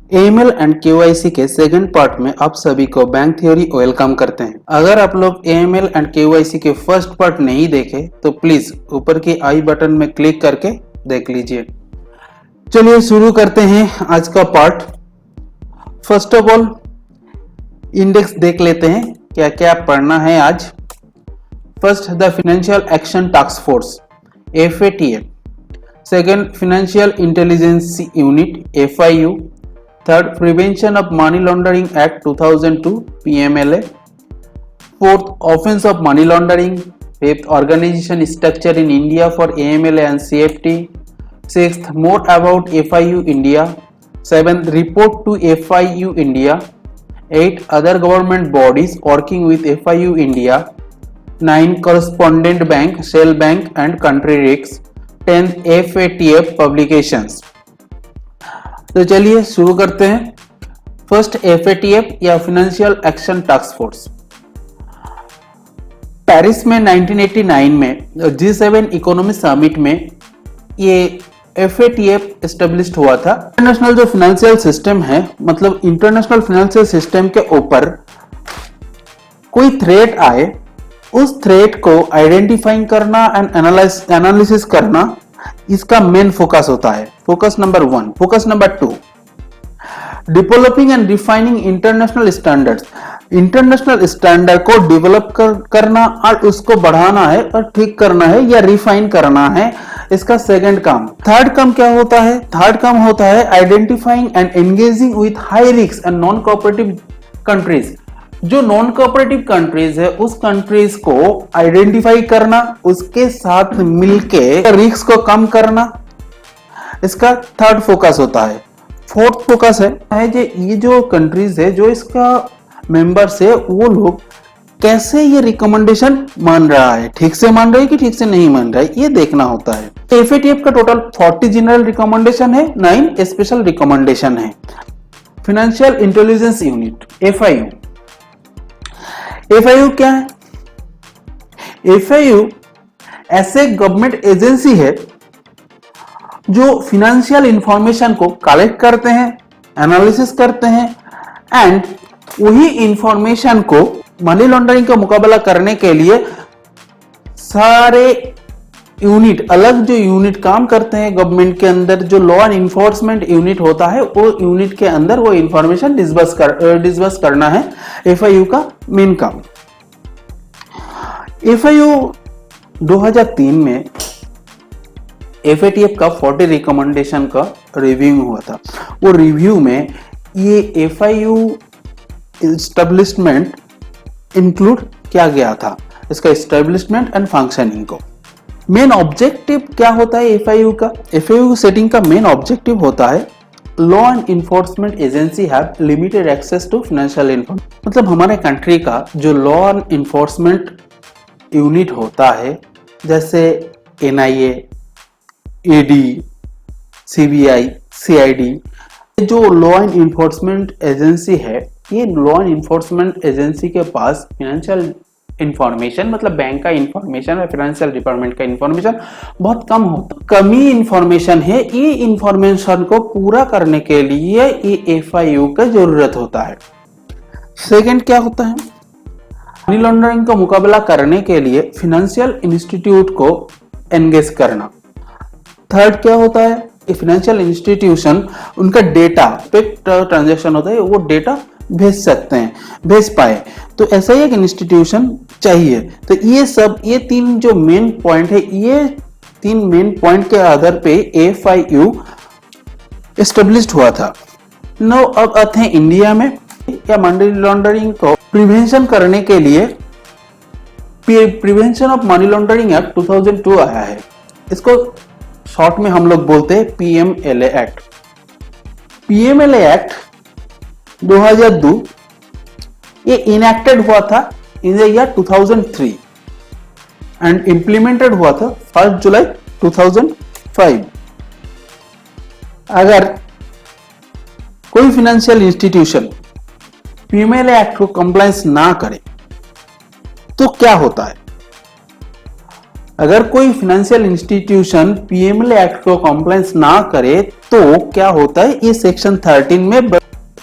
AML and KYC के second part में आप सभी को बैंक थ्योरी वेलकम करते हैं। अगर आप लोग एएमएल एंड केवाईसी के फर्स्ट पार्ट नहीं देखे तो प्लीज ऊपर के आई बटन में क्लिक करके देख लीजिए। चलिए शुरू करते हैं आज का part. First of all index देख लेते हैं क्या क्या पढ़ना है आज। First the financial action task force FATF, second financial intelligence unit FIU, third prevention of money laundering act 2002 PMLA, fourth offence of money laundering, fifth organisation structure in India for AMLA and CFT, sixth more about FIU India, seventh report to FIU India, eighth other government bodies working with FIU India, 9 correspondent bank, shell bank and country risks, 10th FATF publications। तो चलिए शुरू करते हैं। First FATF या financial action task force. Paris में 1989 में G7 economy summit में ये FATF एस्टेब्लिश हुआ था। इंटरनेशनल जो फाइनेंशियल सिस्टम है, मतलब इंटरनेशनल फाइनेंशियल सिस्टम के ऊपर कोई थ्रेट आए, उस थ्रेट को आइडेंटिफाइंग करना एंड एनालिसिस करना इसका मेन फोकस होता है। Focus number 1। Focus number 2 developing and refining international standards. International standard को डेवलप करना और उसको बढ़ाना है और ठीक करना है या रिफाइन करना है, इसका सेकंड काम। थर्ड काम क्या होता है? थर्ड काम होता है identifying and engaging with high risk and non cooperative countries. जो नॉन कोऑपरेटिव कंट्रीज है उस कंट्रीज को आइडेंटिफाई करना, उसके साथ मिलके रिस्क को कम करना, इसका थर्ड फोकस होता है। फोर्थ फोकस है जो ये जो कंट्रीज है, जो इसका मेंबर्स है, वो लोग कैसे ये रिकमेंडेशन मान रहा है, ठीक से मान रहा है कि ठीक से नहीं मान रहा है, ये देखना होता है। FATF का टोटल 40 जनरल रिकमेंडेशन है, 9 स्पेशल रिकमेंडेशन है। Financial intelligence unit FIU। FIU क्या है? FIU ऐसे गवर्नमेंट एजेंसी है जो फाइनेंशियल इंफॉर्मेशन को कलेक्ट करते हैं, एनालिसिस करते हैं एंड वही इंफॉर्मेशन को मनी लॉन्ड्रिंग का मुकाबला करने के लिए सारे यूनिट, अलग जो यूनिट काम करते हैं गवर्नमेंट के अंदर, जो लॉ एंड इन्फोर्समेंट यूनिट होता है, वो यूनिट के अंदर वो इंफॉर्मेशन डिस्बर्स करना है FIU का मेन काम। FIU 2003 में FATF का 40 रिकमेंडेशन का रिव्यू हुआ था। वो रिव्यू में ये FIU एस्टेब्लिशमेंट इंक्लूड किया गया था, इसका एस्टेब्लिशमेंट एंड फंक्शनिंग को। मेन ऑब्जेक्टिव क्या होता है FIU का? FIU सेटिंग का मेन ऑब्जेक्टिव होता है law and enforcement agency have limited access to financial information. मतलब हमारे कंट्री का जो लॉ एंड इन्फोर्समेंट यूनिट होता है, जैसे NIA, ED, CBI, CID, जो लॉ एंड इन्फोर्समेंट एजेंसी है, ये लॉ एंड इन्फोर्समेंट एजेंसी के पास फाइनेंशियल इंफॉर्मेशन, मतलब बैंक का इंफॉर्मेशन और फाइनेंशियल डिपार्टमेंट का इंफॉर्मेशन बहुत कम होता, कमी इंफॉर्मेशन है। ये इंफॉर्मेशन को पूरा करने के लिए ये FIU का जरूरत होता है। सेकंड क्या होता है? मनी लॉन्ड्रिंग का मुकाबला करने के लिए फाइनेंशियल इंस्टीट्यूट को एंगेज करना। थर्ड क्या होता है? फाइनेंशियल इंस्टीट्यूशन उनका डेटा पे ट्रांजैक्शन होता है, वो डेटा भेज सकते हैं, भेज पाए, तो ऐसा ही एक इंस्टीट्यूशन चाहिए। तो ये तीन जो मेन पॉइंट है, ये तीन मेन पॉइंट के आधार पे FIU एस्टेब्लिश्ड हुआ था। नो अब आते हैं इंडिया में, या मनी लॉन्ड्रिंग को प्रिवेंशन करने के लिए prevention of money laundering act 2002 आया है। इसको शॉर्ट में हम लोग बोलते हैं PMLA एक्ट। PMLA एक्ट 2002 ये इनएक्टेड हुआ था in the year 2003 and implemented हुआ था 1 जुलाई 2005। अगर कोई फाइनेंशियल इंस्टीट्यूशन PMLA एक्ट को कंप्लायंस ना करे तो क्या होता है? अगर कोई फाइनेंशियल इंस्टीट्यूशन PMLA एक्ट को कंप्लायंस ना करे तो क्या होता है, ये सेक्शन 13 में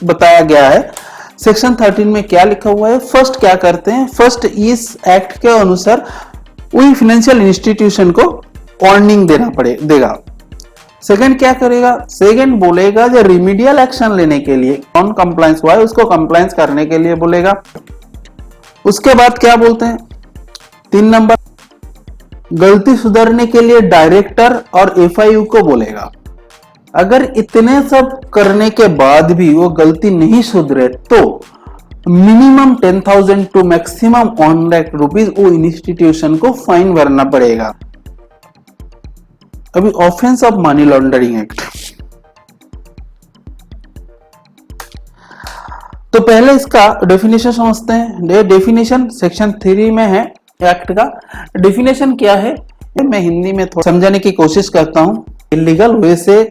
बताया गया है। सेक्शन 13 में क्या लिखा हुआ है, फर्स्ट क्या करते हैं, फर्स्ट इस एक्ट के अनुसार वही फाइनेंशियल इंस्टीट्यूशन को वार्निंग देगा। सेकंड क्या करेगा, सेकंड बोलेगा जो रिमीडियल एक्शन लेने के लिए, नॉन कंप्लायंस हुआ है उसको कंप्लायंस करने के लिए बोलेगा। उसके बाद क्या बोलते हैं, 3 नंबर, गलती सुधारने के लिए डायरेक्टर और एफआईयू को बोलेगा। अगर इतने सब करने के बाद भी वो गलती नहीं सुधरे तो minimum 10,000 to maximum 1 lakh rupees वो इंस्टीट्यूशन को फाइन भरना पड़ेगा। अभी offence of money laundering act, तो पहले इसका डेफिनेशन समझते हैं। ये डेफिनेशन सेक्शन 3 में है एक्ट का। डेफिनेशन क्या है मैं हिंदी में थोड़ा समझाने की कोशिश करता हूं। इलीगल वे से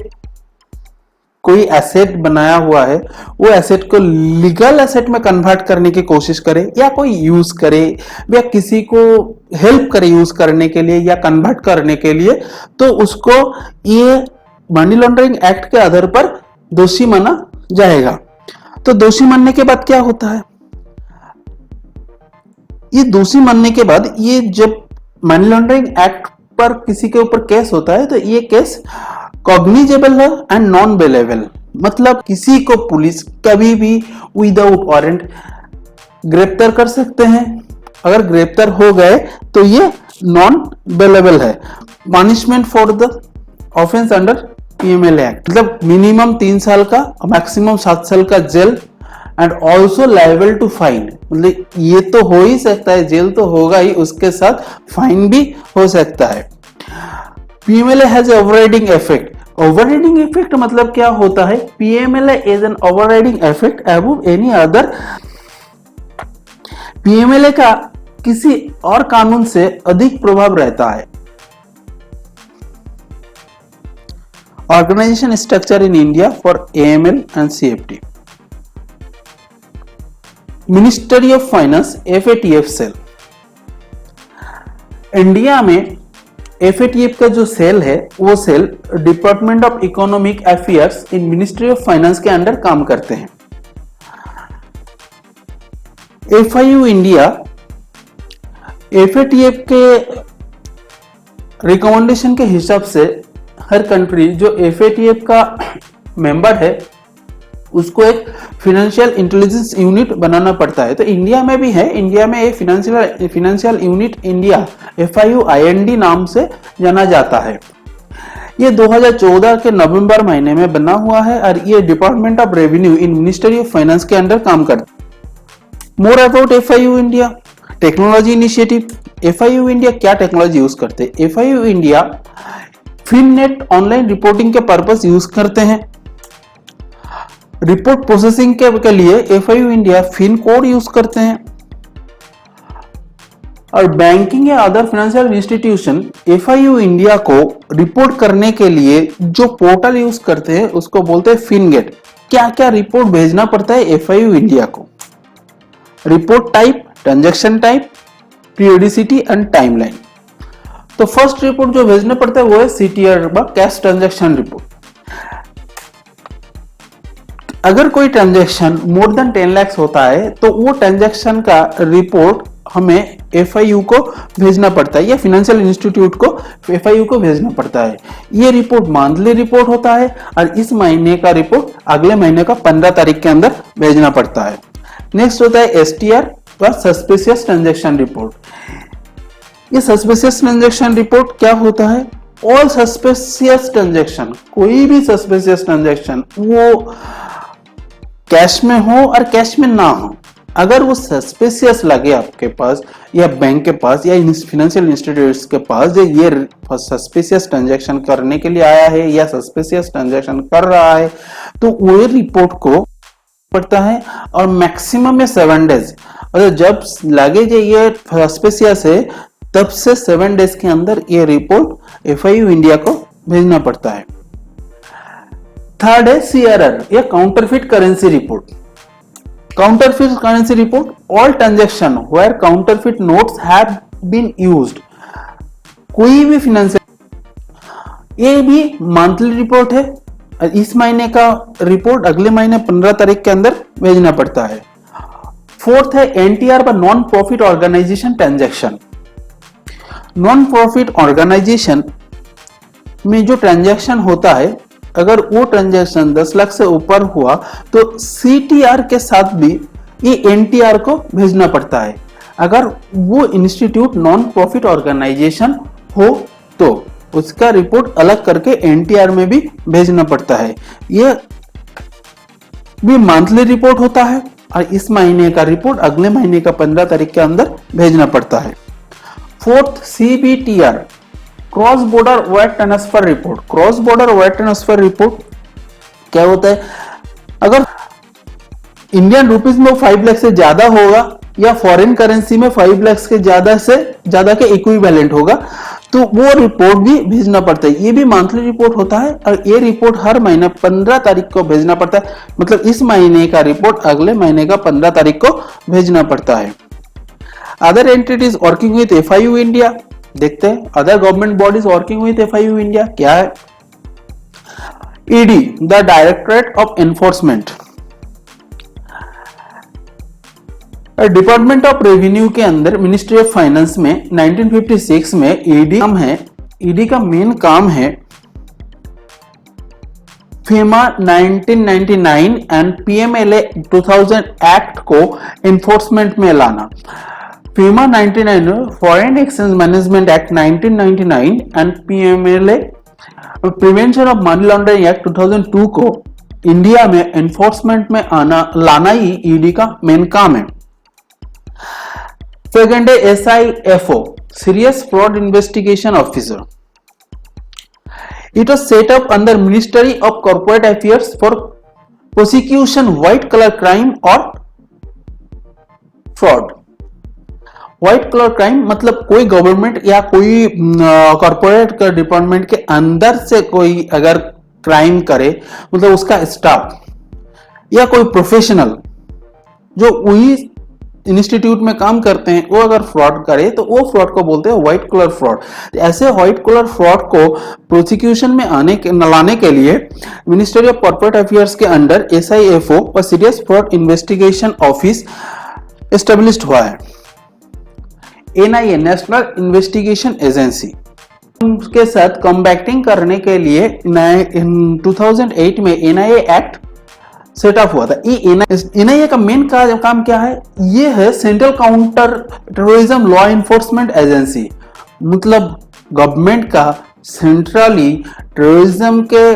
कोई एसेट बनाया हुआ है, वो एसेट को लीगल एसेट में कन्वर्ट करने की कोशिश करे या कोई यूज करे या किसी को हेल्प करे यूज करने के लिए या कन्वर्ट करने के लिए, तो उसको ये मनी लॉन्ड्रिंग एक्ट के आधार पर दोषी माना जाएगा। तो दोषी मानने के बाद क्या होता है, ये दोषी मानने के बाद ये जब मनी लॉन्ड्रिंग एक्ट पर किसी के ऊपर केस होता है तो ये केस कॉग्निजेबल है एंड नॉन बेलेबल, मतलब किसी को पुलिस कभी भी विदाउट वारंट ग्रेप्तार कर सकते हैं। अगर ग्रेप्तार हो गए तो ये नॉन बेलेबल है। Punishment for the offence under PMLA act, मतलब मिनिमम 3 साल का मैक्सिमम 7 साल का जेल and also liable to fine, मतलब ये तो हो ही सकता है, जेल तो होगा ही, उसके साथ फाइन भी हो सकता है। PMLA has overriding effect. Overriding effect मतलब क्या होता है, PMLA is an overriding effect above any other. पीएमएलए का किसी और कानून से अधिक प्रभाव रहता है। Organisation structure in India for AML and CFT. Ministry of finance FATF cell. India में एफएटीएफ का जो सेल है वो cell department of economic affairs in ministry of finance के अंडर काम करते हैं। एफआईयू इंडिया एफएटीएफ के रिकमेंडेशन के हिसाब से हर कंट्री जो एफएटीएफ का मेंबर है उसको एक फाइनेंशियल इंटेलिजेंस यूनिट बनाना पड़ता है। तो इंडिया में भी है, इंडिया में एक फाइनेंशियल यूनिट इंडिया FIU-IND नाम से जाना जाता है। ये 2014 के नवंबर महीने में बना हुआ है और ये department of revenue in ministry of finance के अंडर काम करता है। More about FIU India technology initiative. FIU India क्या टेक्नोलॉजी यूज करते हैं, FIU India FINnet online reporting के पर्पस यूज करते हैं। रिपोर्ट प्रोसेसिंग के लिए FIU India FIN code use करते हैं। और बैंकिंग या other financial institution FIU India को रिपोर्ट करने के लिए जो पोर्टल यूज करते हैं उसको बोलते हैं फिनगेट। क्या क्या रिपोर्ट भेजना पड़ता है FIU इंडिया को, report type, transaction type, periodicity and timeline. तो फर्स्ट रिपोर्ट जो भेजना पड़ता है वो है CTR कैश ट्रांजैक्शन रिपोर्ट। अगर कोई ट्रांजैक्शन मोर देन 10 लाख होता है तो वो ट्रांजैक्शन का रिपोर्ट हमें FIU को भेजना पड़ता है या फाइनेंशियल इंस्टीट्यूट को FIU को भेजना पड़ता है। ये रिपोर्ट मंथली रिपोर्ट होता है और इस महीने का रिपोर्ट अगले महीने का 15 तारीख के अंदर भेजना पड़ता है। नेक्स्ट होता है STR व सस्पिशियस ट्रांजैक्शन रिपोर्ट। ये सस्पिशियस ट्रांजैक्शन रिपोर्ट क्या होता है, ऑल सस्पिशियस ट्रांजैक्शन, कोई भी सस्पिशियस ट्रांजैक्शन वो कैश में हो और कैश में ना हो, अगर वो सस्पिशियस लगे आपके पास या बैंक के पास या फाइनेंशियल इंस्टीट्यूट्स के पास ये सस्पिशियस ट्रांजैक्शन करने के लिए आया है या सस्पिशियस ट्रांजैक्शन कर रहा है, तो वो रिपोर्ट को पड़ता है और मैक्सिमम में 7 डेज, और जब लगे जो ये सस्पिशियस है तब से 7 डेज के अंदर ये रिपोर्ट FIU इंडिया को भेजना पड़ता है। थर्ड है CRR या counterfeit currency report. Counterfeit currency report, all transaction where counterfeit notes have been used. कोई भी फाइनेंशियल, ये भी मंथली रिपोर्ट है इस महीने का रिपोर्ट अगले महीने 15 तारीख के अंदर भेजना पड़ता है। फोर्थ है एनटीआर पर non profit organisation transaction. Non profit organisation में जो ट्रांजैक्शन होता है, अगर वो ट्रांजैक्शन 10 लाख से ऊपर हुआ तो सीटीआर के साथ भी ये एनटीआर को भेजना पड़ता है। अगर वो इंस्टीट्यूट नॉन प्रॉफिट ऑर्गेनाइजेशन हो तो उसका रिपोर्ट अलग करके एनटीआर में भी भेजना पड़ता है। ये भी मंथली रिपोर्ट होता है और इस महीने का रिपोर्ट अगले महीने का 15 तारीख के अंदर भेजना पड़ता है। Fourth CBTR, cross border wire transfer report. Cross border wire transfer report क्या होता है? अगर इंडियन रुपीस में 5 लाख से ज्यादा होगा या फॉरेन करेंसी में 5 लाख से ज्यादा के इक्विवेलेंट होगा तो वो रिपोर्ट भी भेजना पड़ता है। ये भी मंथली रिपोर्ट होता है और ये रिपोर्ट हर महीने 15 तारीख को भेजना पड़ता है। मतलब इस महीने का रिपोर्ट अगले महीने का 15 तारीख को भेजना पड़ता है। Other entities working with FIU India, देखते हैं other government bodies working with FIU India क्या है। ED, the directorate of enforcement. Department of revenue के अंदर मिनिस्ट्री ऑफ फाइनेंस में 1956 में ईडी काम है। ईडी का मेन काम है फेमा 1999 एंड पीएमएलए 2000 एक्ट को एनफोर्समेंट में लाना। FEMA 99 foreign exchange management act 1999 and PMLA prevention of money laundering act 2002 को इंडिया में एनफोर्समेंट में लाना ही ईडी का मेन काम है। सेकंड है SIFO, serious fraud investigation officer. It was set up under ministry of corporate affairs for prosecution white colour crime और fraud. White colour crime मतलब कोई गवर्नमेंट या कोई कॉर्पोरेट डिपार्टमेंट के अंदर से कोई अगर क्राइम करे, मतलब उसका स्टाफ या कोई प्रोफेशनल जो वही इंस्टीट्यूट में काम करते हैं वो अगर फ्रॉड करे तो वो फ्रॉड को बोलते हैं व्हाइट कलर फ्रॉड। ऐसे व्हाइट कलर फ्रॉड को प्रोसिक्यूशन में लाने के लिए मिनिस्ट्री ऑफ कॉर्पोरेट अफेयर्स के अंडर SIFO और serious fraud investigation office established हुआ है। NIA, नेशनल इन्वेस्टिगेशन एजेंसी, के साथ कॉम्बैक्टिंग करने के लिए 2008 में NIA एक्ट सेटअप हुआ था। NIA का मेन काम क्या है? ये है central counter terrorism law enforcement agency. मतलब गवर्नमेंट का सेंट्रली टेररिज्म के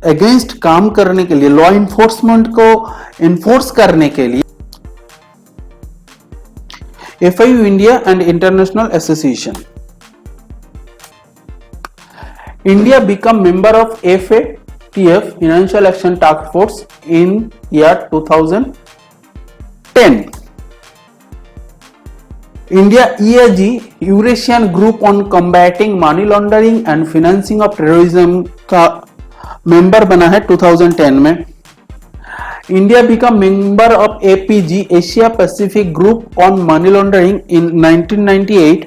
अगेंस्ट काम करने के लिए, लॉ एनफोर्समेंट को एनफोर्स करने के लिए FIU India and international association. India become member of FATF Financial Action Task Force in year 2010. India EAG, Eurasian Group on Combating Money Laundering and Financing of Terrorism का member बना है 2010 में। India become member of APG, Asia Pacific Group on Money Laundering in 1998.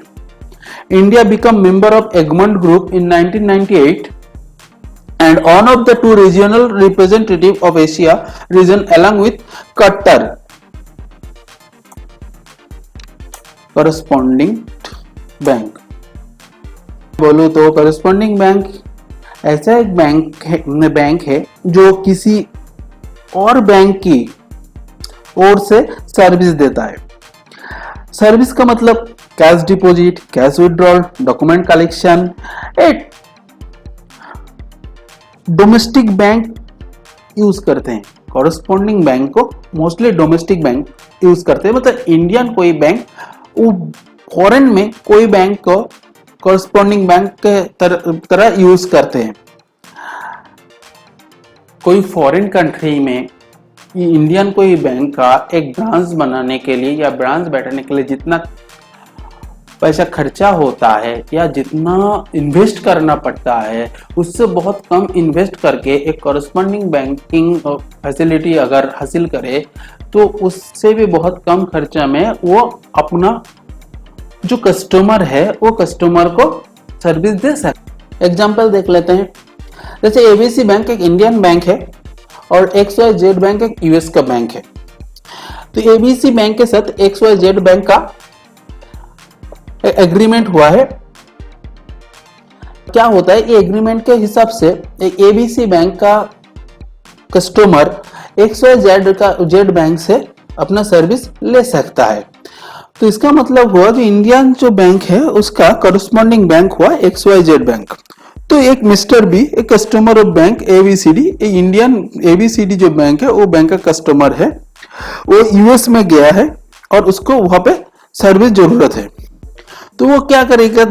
India became member of Egmont Group in 1998 and one of the two regional representative of Asia region along with Qatar. Corresponding bank बोलो तो corresponding bank ऐसा एक bank है जो किसी और bank की ओर से सर्विस देता है। सर्विस का मतलब cash deposit, cash withdrawal, document collection. एक डोमेस्टिक बैंक यूज करते हैं, कॉरेस्पॉन्डिंग बैंक को मोस्टली डोमेस्टिक बैंक यूज करते हैं। मतलब इंडियन कोई बैंक वो फॉरेन में कोई बैंक को कॉरेस्पॉन्डिंग बैंक के तरह यूज करते हैं। कोई फॉरेन कंट्री में इंडियन कोई बैंक का एक ब्रांच बनाने के लिए या ब्रांच बैठाने के लिए जितना पैसा खर्चा होता है या जितना इन्वेस्ट करना पड़ता है उससे बहुत कम इन्वेस्ट करके एक कॉरेस्पॉन्डिंग बैंकिंग फैसिलिटी अगर हासिल करे तो उससे भी बहुत कम खर्चा में वो अपना जो कस्टमर है वो कस्टमर को सर्विस दे सकते। एग्जाम्पल देख लेते हैं। जैसे एबीसी बैंक एक इंडियन बैंक है और XYZ बैंक एक यूएस का बैंक है। तो एबीसी बैंक के साथ XYZ बैंक का एग्रीमेंट हुआ है। क्या होता है, ये एग्रीमेंट के हिसाब से एबीसी बैंक का कस्टमर XYZ बैंक से अपना सर्विस ले सकता है। तो इसका मतलब हुआ कि इंडियन जो बैंक है उसका करस्पॉन्डिंग बैंक हुआ XYZ बैंक। तो एक मिस्टर बी एक customer of bank ABCD, Indian ABCD जो बैंक है वो बैंक का कस्टमर है, वो यूएस में गया है और उसको वहां पे सर्विस जरूरत है। तो वो क्या करेगा,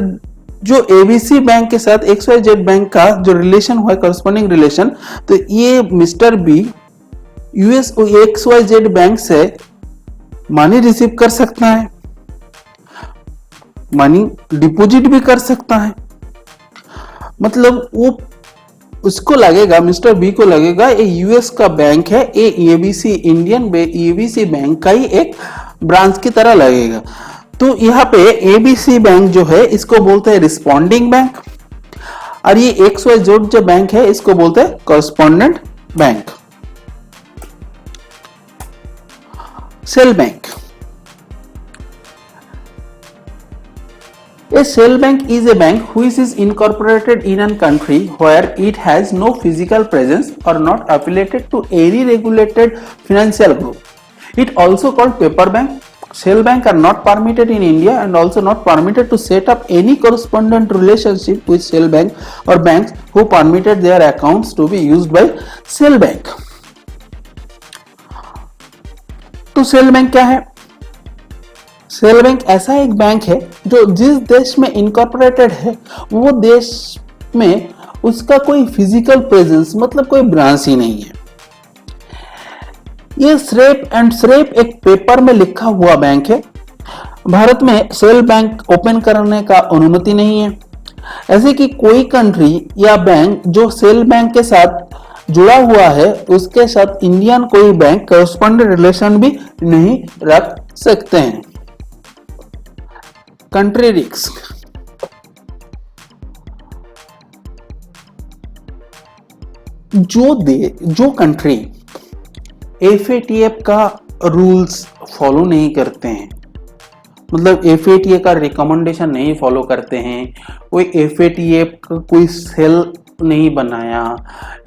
जो एबीसी बैंक के साथ XYZ बैंक का जो रिलेशन हुआ है करस्पॉन्डिंग रिलेशन, तो ये mister B US XYZ bank से मनी रिसीव कर सकता है, मनी डिपॉजिट भी कर सकता है। मतलब वो उसको लगेगा, मिस्टर बी को लगेगा ये यूएस का बैंक है, ये एबीसी इंडियन एबीसी बैंक का ही एक ब्रांच की तरह लगेगा। तो यहाँ पे एबीसी बैंक जो है इसको बोलते हैं रिस्पॉन्डिंग बैंक, और ये XYZ जो बैंक है इसको बोलते हैं correspondent bank. Cell bank, a cell bank is a bank which is incorporated in a country where it has no physical presence or not affiliated to any regulated financial group. It also called paper bank. Cell bank are not permitted in India and also not permitted to set up any correspondent relationship with cell bank or banks who permitted their accounts to be used by cell bank. तो cell bank क्या है? Cell bank ऐसा एक bank है जो जिस देश में इनकॉर्पोरेटेड है वो देश में उसका कोई फिजिकल प्रेजेंस मतलब कोई ब्रांच ही नहीं है। ये सिर्फ एक पेपर में लिखा हुआ बैंक है। भारत में सेल बैंक ओपन करने का अनुमति नहीं है। ऐसे कि कोई कंट्री या बैंक जो सेल बैंक के साथ जुड़ा हुआ है उसके साथ इंडियन कोई बैंक कॉरस्पॉन्डेंट रिलेशन भी नहीं रख सकते हैं। कंट्री रिस्क, जो कंट्री FATF का रूल्स फॉलो नहीं करते हैं, मतलब FATF का रिकमेंडेशन नहीं फॉलो करते हैं, कोई FATF का कोई सेल नहीं बनाया,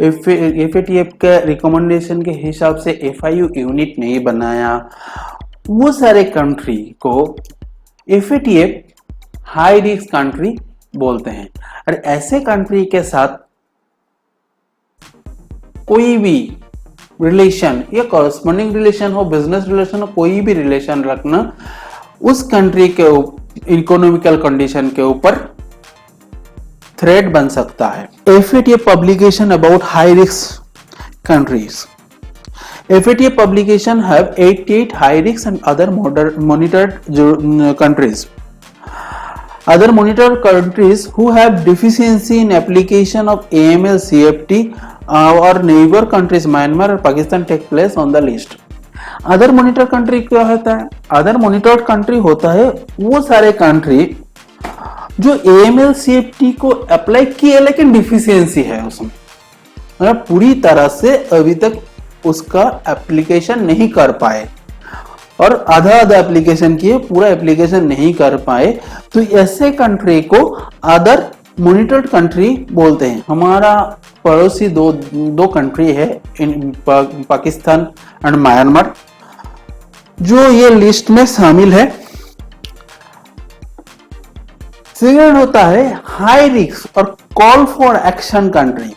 FATF के रिकमेंडेशन के हिसाब से FIU यूनिट नहीं बनाया, वो सारे कंट्री को FATF हाई रिस्क कंट्री बोलते हैं। और ऐसे कंट्री के साथ कोई भी रिलेशन या कॉरस्पॉन्डिंग रिलेशन हो, बिजनेस रिलेशन हो, कोई भी रिलेशन रखना उस कंट्री के इकोनॉमिकल कंडीशन के ऊपर थ्रेट बन सकता है। FATF publication about high risk countries. FATF publication have 88 high risk and other monitored countries. Other monitored countries who have deficiency in application of AML CFT or neighbor countries Myanmar और Pakistan take place on the list. Other monitor country क्या होता है? Other monitored country होता है वो सारे country जो AML CFT को अप्लाई किए लेकिन डिफिशियंसी है उसमें, मतलब पूरी तरह से अभी तक उसका एप्लीकेशन नहीं कर पाए और आधा एप्लीकेशन किए, पूरा एप्लीकेशन नहीं कर पाए, तो ऐसे कंट्री को अदर मॉनिटर्ड कंट्री बोलते हैं। हमारा पड़ोसी दो कंट्री है पाकिस्तान एंड म्यांमार जो ये लिस्ट में शामिल है। सेकंड होता है हाई रिस्क और कॉल फॉर एक्शन कंट्री।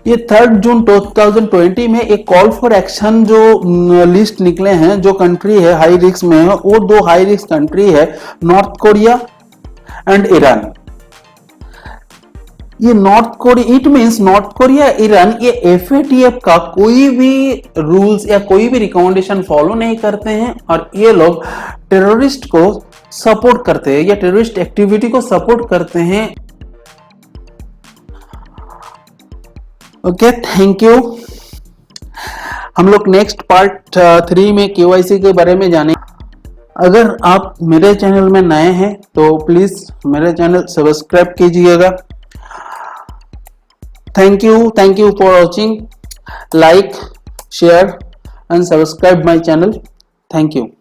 ये 3 जून 2020 में एक कॉल फॉर एक्शन जो लिस्ट निकले हैं, जो कंट्री है हाई रिस्क में है वो 2 हाई रिस्क कंट्री है, नॉर्थ कोरिया एंड ईरान। ये north Korea, it means north Korea, Iran, ये FATF का कोई भी रूल्स या कोई भी रिकमेंडेशन फॉलो नहीं करते हैं और ये लोग टेररिस्ट को सपोर्ट करते हैं या टेररिस्ट एक्टिविटी को सपोर्ट करते हैं। Okay, thank you. हम लोग नेक्स्ट पार्ट 3 में KYC के बारे में जाने। अगर आप मेरे चैनल में नए हैं तो प्लीज मेरे चैनल सब्सक्राइब कीजिएगा। Thank you for watching. Like, share and subscribe my channel. Thank you.